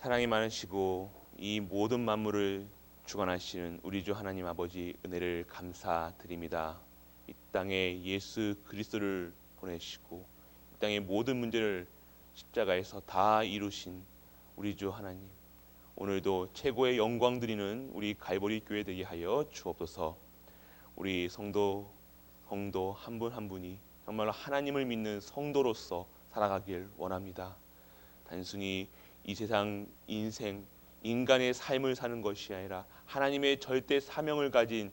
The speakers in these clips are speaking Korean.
사랑이 많으시고 이 모든 만물을 주관하시는 우리 주 하나님 아버지 은혜를 감사드립니다. 이 땅에 예수 그리스도를 보내시고 이 땅의 모든 문제를 십자가에서 다 이루신 우리 주 하나님, 오늘도 최고의 영광 드리는 우리 갈보리 교회 되게 하여 주옵소서. 우리 성도 한 분 한 분이 정말 하나님을 믿는 성도로서 살아가길 원합니다. 단순히 이 세상 인생 인간의 삶을 사는 것이 아니라 하나님의 절대 사명을 가진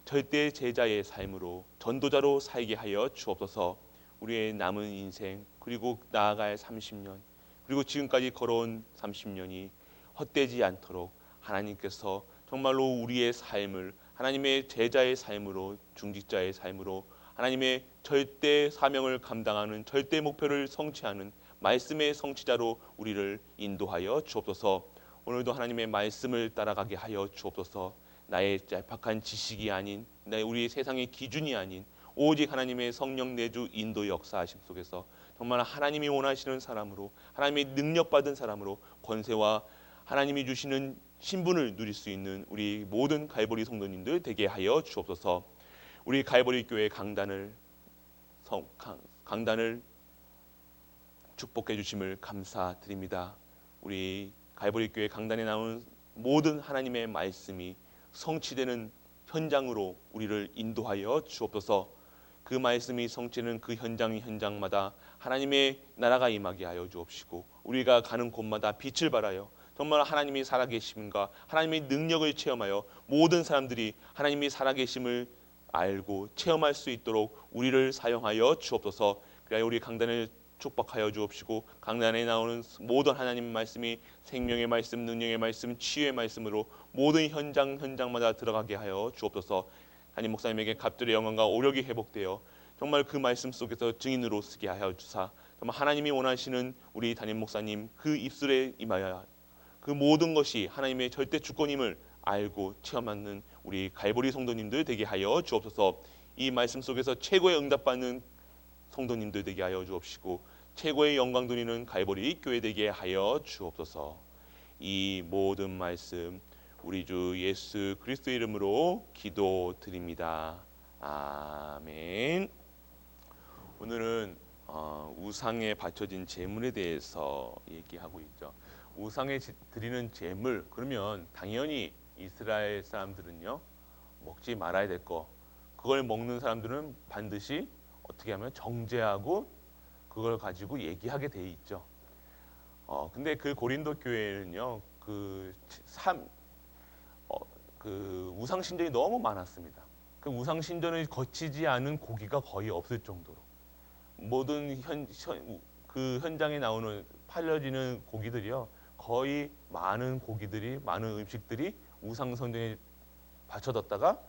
절대 제자의 삶으로 전도자로 살게 하여 주옵소서. 우리의 남은 인생 그리고 나아갈 30년 그리고 지금까지 걸어온 30년이 헛되지 않도록 하나님께서 정말로 우리의 삶을 하나님의 제자의 삶으로, 중직자의 삶으로, 하나님의 절대 사명을 감당하는 절대 목표를 성취하는 말씀의 성취자로 우리를 인도하여 주옵소서. 오늘도 하나님의 말씀을 따라가게 하여 주옵소서. 나의 짤팍한 지식이 아닌, 우리 세상의 기준이 아닌 오직 하나님의 성령 내주 인도 역사하심 속에서 정말 하나님이 원하시는 사람으로, 하나님의 능력받은 사람으로 권세와 하나님이 주시는 신분을 누릴 수 있는 우리 모든 갈보리 성도님들 되게 하여 주옵소서. 우리 갈보리 교회 강단을 축복해 주심을 감사드립니다. 우리 갈보리 교회 강단에 나오는 모든 하나님의 말씀이 성취되는 현장으로 우리를 인도하여 주옵소서. 그 말씀이 성취되는 그 현장마다 하나님의 나라가 임하게 하여 주옵시고 우리가 가는 곳마다 빛을 발하여 정말 하나님이 살아계심과 하나님의 능력을 체험하여 모든 사람들이 하나님이 살아계심을 알고 체험할 수 있도록 우리를 사용하여 주옵소서. 그래야 우리 강단을 축복하여 주옵시고 강단에 나오는 모든 하나님의 말씀이 생명의 말씀, 능력의 말씀, 치유의 말씀으로 모든 현장마다 들어가게 하여 주옵소서. 담임 목사님에게 갑절의 영광과 오력이 회복되어 정말 그 말씀 속에서 증인으로 쓰게 하여 주사 정말 하나님이 원하시는 우리 담임 목사님 그 입술에 임하여 그 모든 것이 하나님의 절대 주권임을 알고 체험하는 우리 갈보리 성도님들 되게 하여 주옵소서. 이 말씀 속에서 최고의 응답받는 성도님들 되게 하여 주옵시고 최고의 영광 돌리는 갈보리 교회 되게 하여 주옵소서. 이 모든 말씀 우리 주 예수 그리스도의 이름으로 기도드립니다. 아멘. 오늘은 우상에 바쳐진 제물에 대해서 얘기하고 있죠. 우상에 드리는 제물, 그러면 당연히 이스라엘 사람들은요 먹지 말아야 될 거, 그걸 먹는 사람들은 반드시 어떻게 하면 정죄하고 그걸 가지고 얘기하게 돼 있죠. 근데 그 고린도 교회는요 그 우상 신전이 너무 많았습니다. 그 우상 신전을 거치지 않은 고기가 거의 없을 정도로 모든 그 현장에 나오는 팔려지는 고기들이요 거의 많은 고기들이 많은 음식들이 우상 성전에 바쳐졌다가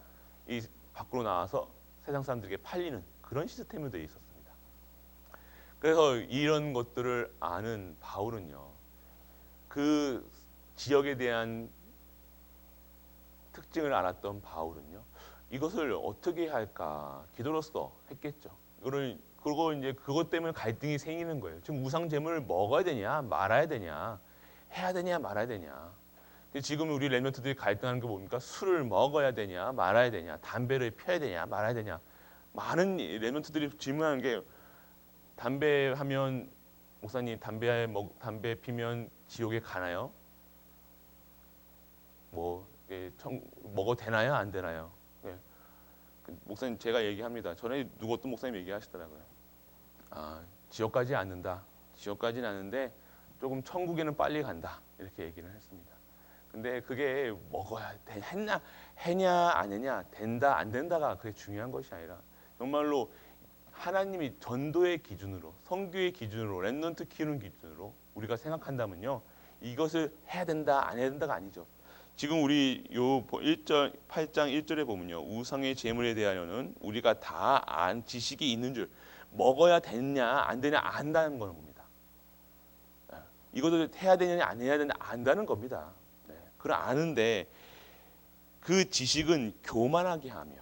이 밖으로 나와서 세상 사람들에게 팔리는 그런 시스템으로 되어 있었습니다. 그래서 이런 것들을 아는 바울은요 그 지역에 대한 특징을 알았던 바울은요 이것을 어떻게 할까 기도로서 했겠죠. 그리고 이제 그것 때문에 갈등이 생기는 거예요. 지금 우상 제물을 먹어야 되냐 말아야 되냐, 해야 되냐 말아야 되냐. 지금 우리 렘넌트들이 갈등하는 게 뭡니까? 술을 먹어야 되냐 말아야 되냐, 담배를 피워야 되냐 말아야 되냐. 많은 렘넌트들이 질문하는 게 담배 하면 목사님 담배 피면 지옥에 가나요? 먹어도 되나요 안 되나요? 예. 목사님 제가 얘기합니다. 전에 누구 어떤 목사님 얘기하시더라고요. 지옥까지 않는다. 지옥까지는 않는데 조금 천국에는 빨리 간다. 이렇게 얘기를 했습니다. 근데 그게 먹어야 해냐 안 했냐, 된다 안 된다가 그게 중요한 것이 아니라 정말로 하나님이 전도의 기준으로, 선교의 기준으로, 렘넌트 키우는 기준으로 우리가 생각한다면요 이것을 해야 된다 안 해야 된다가 아니죠. 지금 우리 요 8장 1절에 보면요 우상의 제물에 대하여는 우리가 다 안 지식이 있는 줄, 먹어야 되냐 안 되냐 안다는 겁니다. 이것을 해야 되냐 안 해야 되냐 안다는 겁니다. 그걸 아는데 그 지식은 교만하게 하며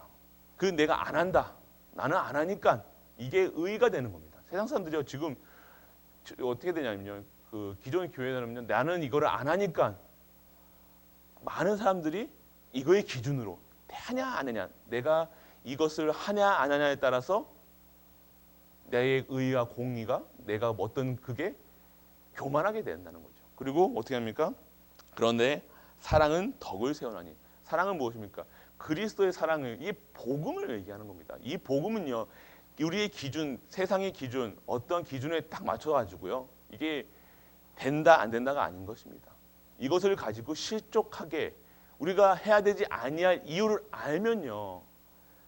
그 내가 안 한다, 나는 안 하니까 이게 의가 되는 겁니다. 세상 사람들이요 지금 어떻게 되냐면요 그 기존 교회들은요, 나는 이거를 안 하니까 많은 사람들이 이거의 기준으로 하냐 안 하냐, 내가 이것을 하냐 안 하냐에 따라서 내 의와 공의가 내가 어떤 그게 교만하게 된다는 거죠. 그리고 어떻게 합니까? 그런데 사랑은 덕을 세우나니. 사랑은 무엇입니까? 그리스도의 사랑을, 이 복음을 얘기하는 겁니다. 이 복음은요, 우리의 기준, 세상의 기준, 어떤 기준에 딱 맞춰가지고요, 이게 된다 안 된다가 아닌 것입니다. 이것을 가지고 실족하게 우리가 해야 되지 아니할 이유를 알면요,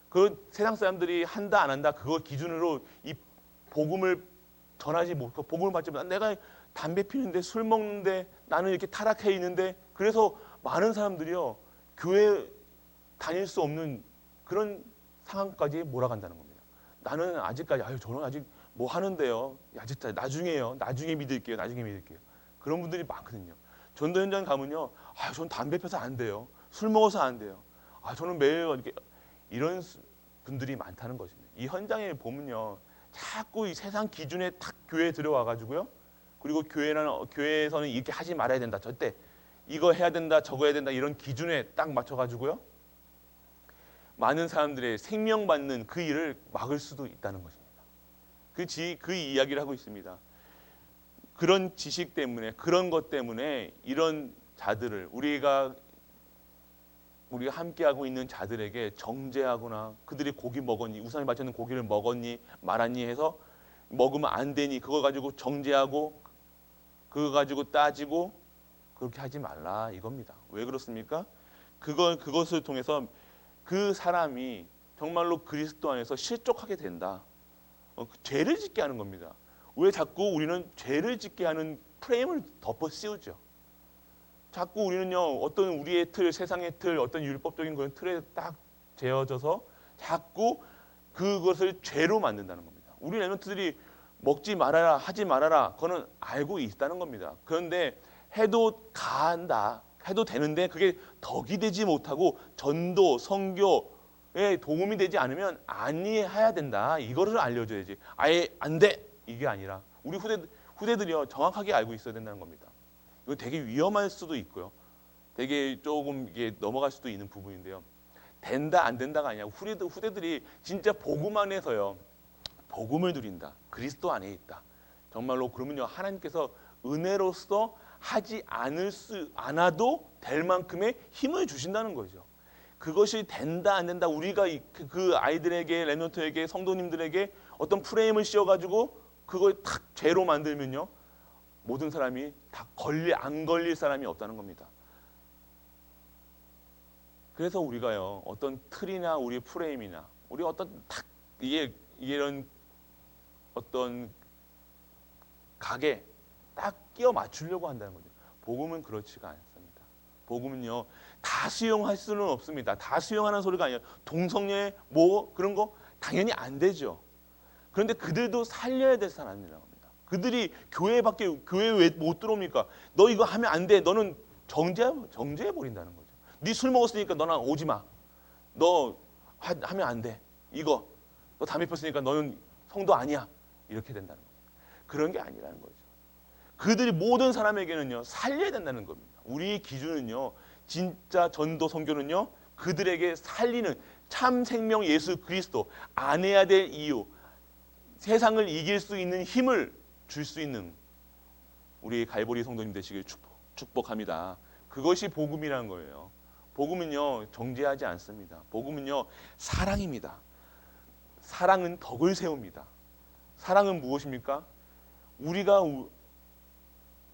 그 세상 사람들이 한다 안 한다 그거 기준으로 이 복음을 전하지 못하고, 복음을 받지 못하고, 내가 담배 피는데 술 먹는데 나는 이렇게 타락해 있는데, 그래서 많은 사람들이요 교회 다닐 수 없는 그런 상황까지 몰아간다는 겁니다. 나는 아직까지 저는 아직 뭐 하는데요, 아직 나중에요, 나중에 믿을게요, 나중에 믿을게요. 그런 분들이 많거든요. 전도 현장 가면요, 전 담배 펴서 안 돼요, 술 먹어서 안 돼요, 저는 매일 이렇게, 이런 분들이 많다는 것입니다. 이 현장에 보면요, 자꾸 이 세상 기준에 탁 교회에 들어와 가지고요, 그리고 교회에서는 이렇게 하지 말아야 된다, 절대 이거 해야 된다, 저거 해야 된다, 이런 기준에 딱 맞춰 가지고요, 많은 사람들의 생명받는 그 일을 막을 수도 있다는 것입니다. 그 이야기를 하고 있습니다. 그런 지식 때문에, 그런 것 때문에 이런 자들을 우리가 함께하고 있는 자들에게 정죄하거나, 그들이 고기 먹었니, 우상에 바쳤는 고기를 먹었니 말았니 해서 먹으면 안 되니 그거 가지고 정죄하고 그거 가지고 따지고, 그렇게 하지 말라 이겁니다. 왜 그렇습니까? 그것을 통해서 그 사람이 정말로 그리스도 안에서 실족하게 된다. 죄를 짓게 하는 겁니다. 왜 자꾸 우리는 죄를 짓게 하는 프레임을 덮어 씌우죠? 자꾸 우리는요, 어떤 우리의 틀, 세상의 틀, 어떤 율법적인 그런 틀에 딱 재어져서 자꾸 그것을 죄로 만든다는 겁니다. 우리 랩런트들이 먹지 말아라, 하지 말아라, 그거는 알고 있다는 겁니다. 그런데 해도 가한다, 해도 되는데 그게 덕이 되지 못하고 전도, 선교에 도움이 되지 않으면 아니해야 된다, 이거를 알려줘야지. 아예 안 돼, 이게 아니라 우리 후대들이요 정확하게 알고 있어야 된다는 겁니다. 이거 되게 위험할 수도 있고요, 되게 조금 이게 넘어갈 수도 있는 부분인데요, 된다 안 된다가 아니라 후대들이 진짜 복음 안에서요, 복음을 누린다, 그리스도 안에 있다, 정말로 그러면요, 하나님께서 은혜로서 하지 않아도 될 만큼의 힘을 주신다는 거죠. 그것이 된다 안 된다, 우리가 그 아이들에게, 랩런트에게, 성도님들에게 어떤 프레임을 씌워가지고 그걸 탁 죄로 만들면요, 모든 사람이 다 안 걸릴 사람이 없다는 겁니다. 그래서 우리가요, 어떤 틀이나 우리 프레임이나 우리 어떤 탁 이런 어떤 각에 딱 끼워 맞추려고 한다는 거죠. 복음은 그렇지가 않습니다. 복음은요, 다 수용할 수는 없습니다. 다 수용하는 소리가 아니에요. 동성애 뭐 그런 거 당연히 안 되죠. 그런데 그들도 살려야 될 사람이라고 합니다. 그들이 교회에 왜 못 들어옵니까? 너 이거 하면 안 돼, 너는 정죄해 버린다는 거죠. 네 술 먹었으니까 너는 오지 마, 너 하면 안 돼, 이거 너 담배 폈으니까 너는 성도 아니야, 이렇게 된다는 거예요. 그런 게 아니라는 거죠. 그들이 모든 사람에게는요 살려야 된다는 겁니다. 우리의 기준은요, 진짜 전도 선교는요, 그들에게 살리는 참 생명 예수 그리스도, 안 해야 될 이유, 세상을 이길 수 있는 힘을 줄 수 있는 우리 갈보리 성도님 되시길 축복합니다. 그것이 복음이라는 거예요. 복음은요 정죄하지 않습니다. 복음은요 사랑입니다. 사랑은 덕을 세웁니다. 사랑은 무엇입니까? 우리가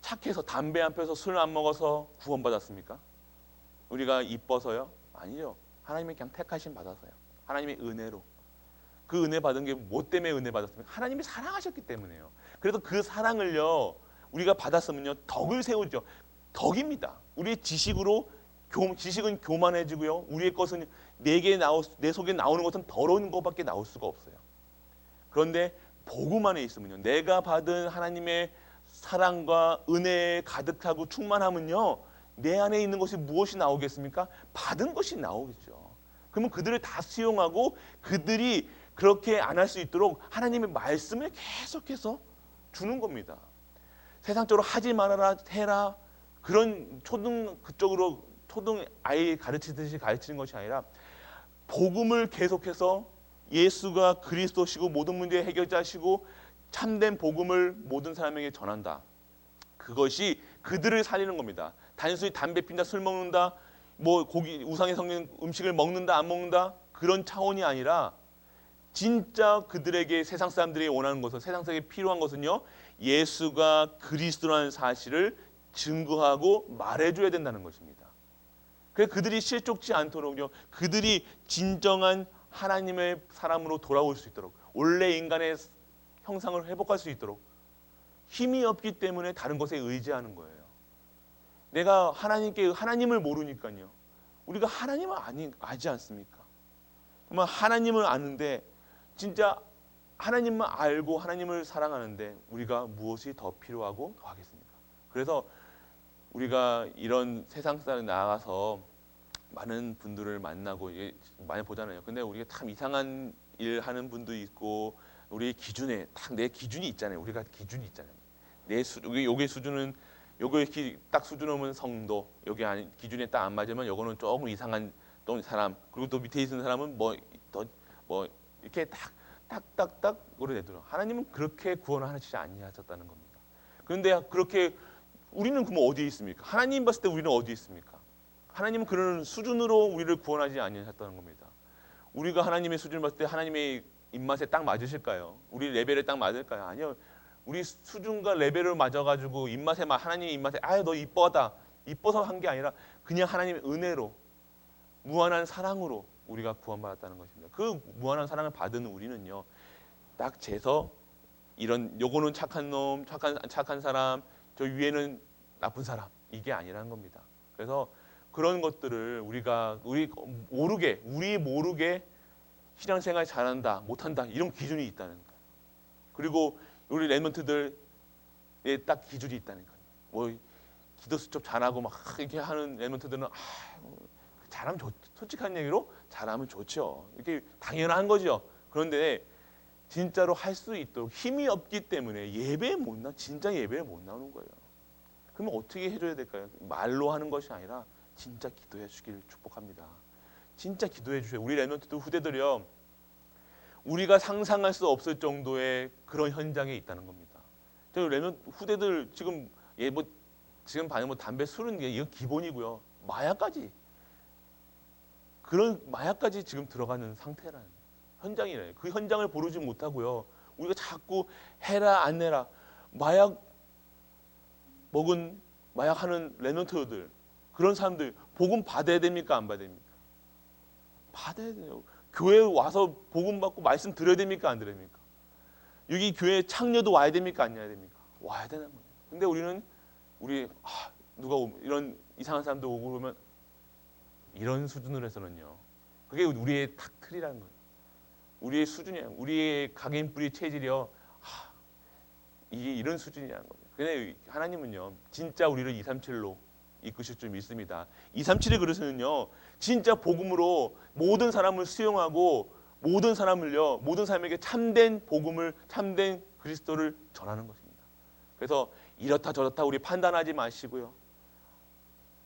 착해서 담배 안 펴서 술 안 먹어서 구원받았습니까? 우리가 이뻐서요? 아니요. 하나님의 그냥 택하심 받아서요. 하나님의 은혜로. 그 은혜 받은 게 뭐 때문에 은혜 받았습니까? 하나님이 사랑하셨기 때문에요. 그래서 그 사랑을요 우리가 받았으면요 덕을 세우죠. 덕입니다. 우리의 지식은 교만해지고요, 우리의 것은 내 속에 나오는 것은 더러운 것밖에 나올 수가 없어요. 그런데 복음 안에 있으면요, 내가 받은 하나님의 사랑과 은혜에 가득하고 충만하면요, 내 안에 있는 것이 무엇이 나오겠습니까? 받은 것이 나오겠죠. 그러면 그들을 다 수용하고 그들이 그렇게 안 할 수 있도록 하나님의 말씀을 계속해서 주는 겁니다. 세상적으로 하지 말아라 해라 그런 초등 아이 가르치듯이 가르치는 것이 아니라 복음을 계속해서 예수가 그리스도시고 모든 문제의 해결자시고 참된 복음을 모든 사람에게 전한다. 그것이 그들을 살리는 겁니다. 단순히 담배 핀다, 술 먹는다, 뭐 고기 우상에 섞는 음식을 먹는다, 안 먹는다 그런 차원이 아니라 진짜 그들에게 세상 사람들이 원하는 것은 세상 사람에게 필요한 것은요 예수가 그리스도라는 사실을 증거하고 말해줘야 된다는 것입니다. 그래서 그들이 실족지 않도록요 그들이 진정한 하나님의 사람으로 돌아올 수 있도록 원래 인간의 형상을 회복할 수 있도록 힘이 없기 때문에 다른 것에 의지하는 거예요. 내가 하나님을 모르니까요. 우리가 하나님을 아지 않습니까? 정말 하나님을 아는데 진짜 하나님만 알고 하나님을 사랑하는데 우리가 무엇이 더 필요하고 더 하겠습니까? 그래서 우리가 이런 세상에 나가서 많은 분들을 만나고 많이 보잖아요. 근데 우리가 참 이상한 일 하는 분도 있고 우리 기준에 딱 내 기준이 있잖아요. 우리가 기준이 있잖아요. 요게 수준은 요게 딱 수준 오면 성도, 요게 기준에 딱 안 맞으면 요거는 조금 이상한 또 사람, 그리고 또 밑에 있는 사람은 뭐 이렇게 딱딱딱딱 오래되도록 하나님은 그렇게 구원하시지 아니하셨다는 겁니다. 그런데 그렇게 우리는 그럼 어디에 있습니까? 하나님 봤을 때 우리는 어디에 있습니까? 하나님은 그런 수준으로 우리를 구원하지 아니하셨다는 겁니다. 우리가 하나님의 수준을 봤을 때 하나님의 입맛에 딱 맞으실까요? 우리 레벨에 딱 맞을까요? 아니요. 우리 수준과 레벨을 맞아가지고 하나님의 입맛에 너 이뻐다 이뻐서 한 게 아니라 그냥 하나님의 은혜로 무한한 사랑으로 우리가 구원받았다는 것입니다. 그 무한한 사랑을 받은 우리는요 딱 재서 요거는 착한 놈, 착한 사람, 저 위에는 나쁜 사람 이게 아니라는 겁니다. 그래서 그런 것들을 우리 모르게 신앙생활 잘한다, 못한다 이런 기준이 있다는 거예요. 그리고 우리 랩런트들에 딱 기준이 있다는 거예요. 뭐 기도 수첩 잘하고 막 이렇게 하는 랩런트들은 잘하면 솔직한 얘기로 잘하면 좋죠. 이게 당연한 거죠. 그런데 진짜로 할 수 있도록 힘이 없기 때문에 진짜 예배에 못 나오는 거예요. 그러면 어떻게 해줘야 될까요? 말로 하는 것이 아니라 진짜 기도해 주기를 축복합니다. 진짜 기도해 주세요. 우리 랩런트들 후대들이요. 우리가 상상할 수 없을 정도의 그런 현장에 있다는 겁니다. 저 랩런트 후대들 지금 지금 반응 담배 술은 이건 기본이고요. 그런 마약까지 지금 들어가는 상태라는 현장이래요. 그 현장을 보르지 못하고요. 우리가 자꾸 해라 안 해라 마약하는 랩런트들 그런 사람들 복음 받아야 됩니까 안 받아야 됩니까? 받아야 돼요. 교회 와서 복음 받고 말씀 들어야 됩니까 안 들어야 됩니까? 여기 교회 창녀도 와야 됩니까 안 와야 됩니까? 와야 되는 거예요. 근데 누가 이런 이상한 사람도 오고 그러면 이런 수준으로 해서는요. 그게 우리의 탁 틀이라는 거예요. 우리의 수준이에요. 우리의 각인 뿌리 체질이요. 이게 이런 수준이라는 거예요. 근데 하나님은요. 진짜 우리를 237로 이끄실 줄 믿습니다. 237의 그릇은요. 진짜 복음으로 모든 사람을 수용하고 모든 사람에게 참된 복음을 참된 그리스도를 전하는 것입니다. 그래서 이렇다 저렇다 우리 판단하지 마시고요.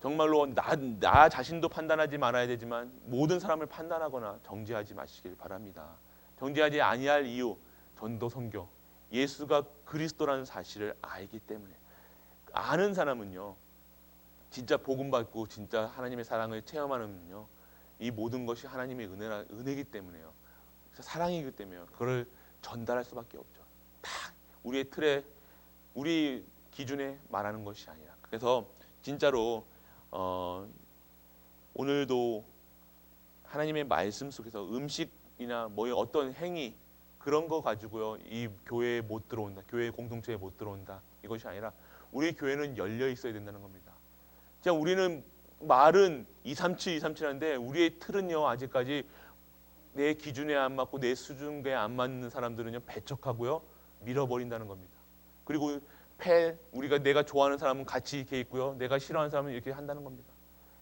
정말로 나 자신도 판단하지 말아야 되지만 모든 사람을 판단하거나 정죄하지 마시길 바랍니다. 정죄하지 아니할 이유 전도 선교 예수가 그리스도라는 사실을 알기 때문에 아는 사람은요. 진짜 복음 받고 진짜 하나님의 사랑을 체험하는요. 이 모든 것이 하나님의 은혜이기 때문에요. 사랑이기 때문에요. 그걸 전달할 수밖에 없죠. 다 우리의 틀에 우리 기준에 말하는 것이 아니라. 그래서 진짜로 오늘도 하나님의 말씀 속에서 음식이나 어떤 행위 그런 거 가지고요. 이 교회에 못 들어온다. 교회 공동체에 못 들어온다. 이것이 아니라 우리 교회는 열려 있어야 된다는 겁니다. 자, 우리는 말은 237 하는데 우리의 틀은요. 아직까지 내 기준에 안 맞고 내 수준에 안 맞는 사람들은요. 배척하고요. 밀어버린다는 겁니다. 그리고 내가 좋아하는 사람은 같이 이렇게 있고요. 내가 싫어하는 사람은 이렇게 한다는 겁니다.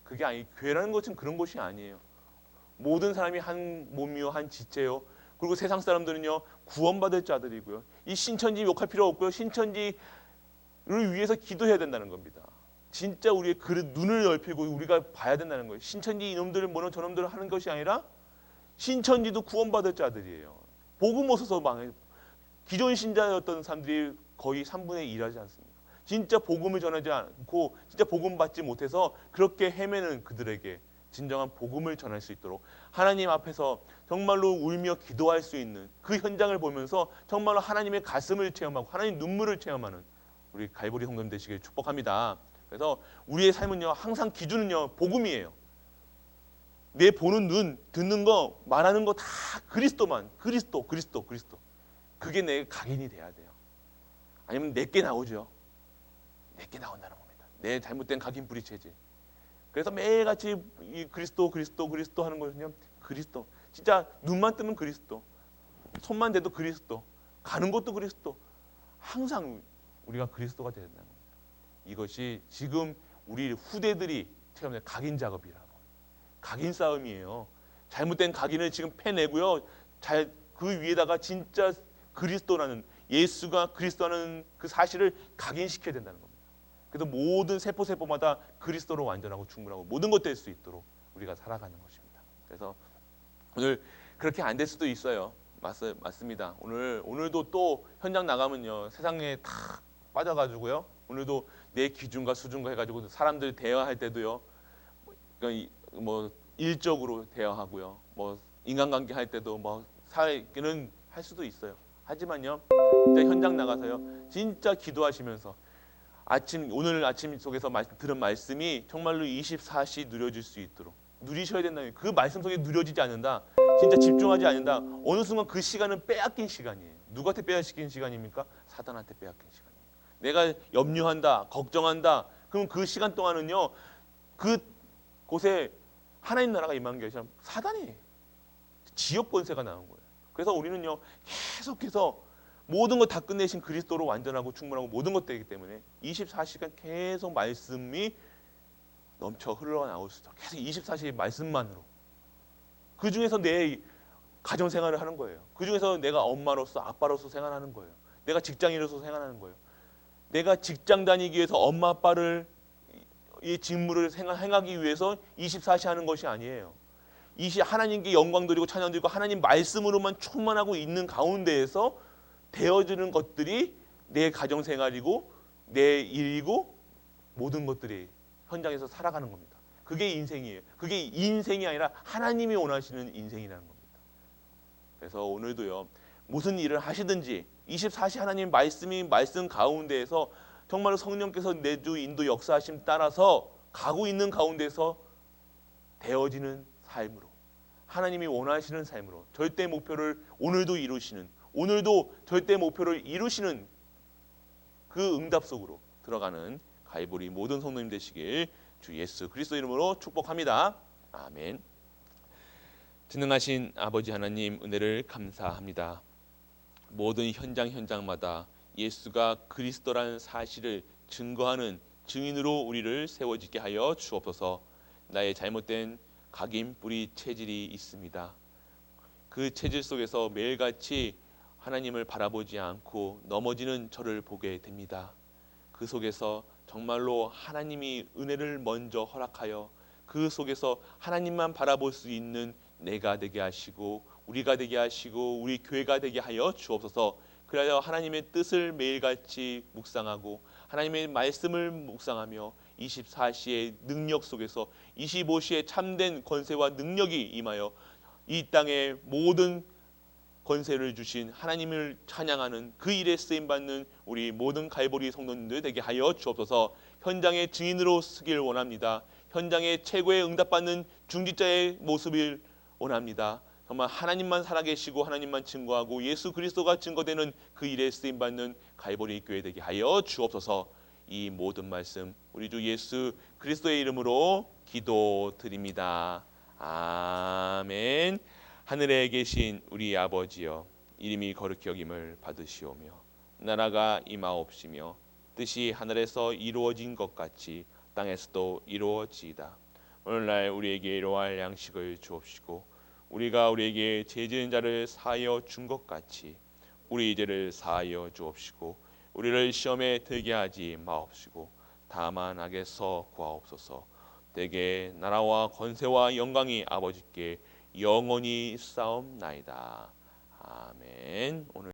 그게 교회라는 것은 그런 것이 아니에요. 모든 사람이 한 몸이요. 한 지체요. 그리고 세상 사람들은요. 구원받을 자들이고요. 이 신천지 욕할 필요 없고요. 신천지 위해서 기도해야 된다는 겁니다. 진짜 우리의 눈을 넓히고 우리가 봐야 된다는 거예요. 신천지 이놈들 뭐는 저놈들 하는 것이 아니라 신천지도 구원받을 자들이에요. 복음 없어서 기존 신자였던 사람들이 거의 3분의 1 하지 않습니까? 진짜 복음을 전하지 않고 진짜 복음 받지 못해서 그렇게 헤매는 그들에게 진정한 복음을 전할 수 있도록 하나님 앞에서 정말로 울며 기도할 수 있는 그 현장을 보면서 정말로 하나님의 가슴을 체험하고 하나님 눈물을 체험하는 우리 갈보리 성도님 되시길 축복합니다. 그래서 우리의 삶은요, 항상 기준은요, 복음이에요. 내 보는 눈, 듣는 거, 말하는 거 다 그리스도만, 그리스도. 그게 내 각인이 돼야 돼요. 아니면 내게 나오죠. 내게 나온다는 겁니다. 내 잘못된 각인 뿌리 체질. 그래서 매일같이 이 그리스도 하는 거는요, 그리스도. 진짜 눈만 뜨면 그리스도, 손만 대도 그리스도, 가는 것도 그리스도. 항상 우리가 그리스도가 되야 된다는 겁니다. 이것이 지금 우리 후대들이 체험된 각인 작업이라고. 각인 싸움이에요. 잘못된 각인을 지금 패내고요. 그 위에다가 진짜 그리스도라는 예수가 그리스도라는 그 사실을 각인시켜야 된다는 겁니다. 그래서 모든 세포마다 그리스도로 완전하고 충분하고 모든 것 될 수 있도록 우리가 살아가는 것입니다. 그래서 오늘 그렇게 안 될 수도 있어요. 맞습니다. 오늘도 또 현장 나가면요, 세상에 다 빠져가지고요. 오늘도 내 기준과 수준과 해가지고 사람들 대화할 때도요, 뭐 일적으로 대화하고요, 뭐 인간관계 할 때도 뭐 사회는 할 수도 있어요. 하지만요, 진짜 현장 나가서요, 진짜 기도하시면서 오늘 아침 속에서 들은 말씀이 정말로 24시 누려질 수 있도록 누리셔야 된다는, 그 말씀 속에 누려지지 않는다, 진짜 집중하지 않는다, 어느 순간 그 시간은 빼앗긴 시간이에요. 누구한테 빼앗긴 시간입니까? 사단한테 빼앗긴 시간이에요. 내가 염려한다, 걱정한다, 그럼 그 시간 동안은요, 그곳에 하나님 나라가 임한 게 아니라 사단이 지역 권세가 나온 거예요. 그래서 우리는요, 계속해서 모든 거 다 끝내신 그리스도로 완전하고 충분하고 모든 것 되기 때문에 24시간 계속 말씀이 넘쳐 흘러나올 수 있도록 계속 24시간 말씀만으로, 그 중에서 내 가정 생활을 하는 거예요. 그 중에서 내가 엄마로서 아빠로서 생활하는 거예요. 내가 직장인으로서 생활하는 거예요. 내가 직장 다니기 위해서 엄마 아빠를 이 직무를 행하기 위해서 24시 하는 것이 아니에요. 하나님께 영광 드리고 찬양 드리고 하나님 말씀으로만 충만하고 있는 가운데에서 되어지는 것들이 내 가정 생활이고 내 일이고 모든 것들이 현장에서 살아가는 겁니다. 그게 인생이에요. 그게 인생이 아니라 하나님이 원하시는 인생이라는 겁니다. 그래서 오늘도요, 무슨 일을 하시든지 24시 하나님 말씀 가운데에서 정말로 성령께서 내주 인도 역사하심 따라서 가고 있는 가운데서 되어지는 삶으로, 하나님이 원하시는 삶으로 절대 목표를 오늘도 절대 목표를 이루시는 그 응답 속으로 들어가는 갈보리 모든 성도님 되시길 주 예수 그리스도 이름으로 축복합니다. 아멘. 전능하신 아버지 하나님, 은혜를 감사합니다. 모든 현장마다 예수가 그리스도라는 사실을 증거하는 증인으로 우리를 세워지게 하여 주옵소서. 나의 잘못된 각인 뿌리 체질이 있습니다. 그 체질 속에서 매일같이 하나님을 바라보지 않고 넘어지는 저를 보게 됩니다. 그 속에서 정말로 하나님이 은혜를 먼저 허락하여 그 속에서 하나님만 바라볼 수 있는 내가 되게 하시고 우리가 되게 하시고 우리 교회가 되게 하여 주옵소서. 그래야 하나님의 뜻을 매일같이 묵상하고 하나님의 말씀을 묵상하며 24시의 능력 속에서 25시의 참된 권세와 능력이 임하여 이 땅의 모든 권세를 주신 하나님을 찬양하는 그 일에 쓰임받는 우리 모든 갈보리 성도님들 되게 하여 주옵소서. 현장의 증인으로 쓰길 원합니다. 현장의 최고의 응답받는 중지자의 모습을 원합니다. 정말 하나님만 살아계시고 하나님만 증거하고 예수 그리스도가 증거되는 그 일에 쓰임받는 갈보리 교회 되게 하여 주옵소서. 이 모든 말씀 우리 주 예수 그리스도의 이름으로 기도드립니다. 아멘. 하늘에 계신 우리 아버지여, 이름이 거룩히 여김을 받으시오며 나라가 임하옵시며 뜻이 하늘에서 이루어진 것 같이 땅에서도 이루어지이다. 오늘날 우리에게 일용할 양식을 주옵시고 우리가 우리에게 죄 지은 자를 사하여 준 것 같이 우리 죄를 사하여 주옵시고 우리를 시험에 들게 하지 마옵시고 다만 악에서 구하옵소서. 대개 나라와 권세와 영광이 아버지께 영원히 싸움나이다. 아멘. 오늘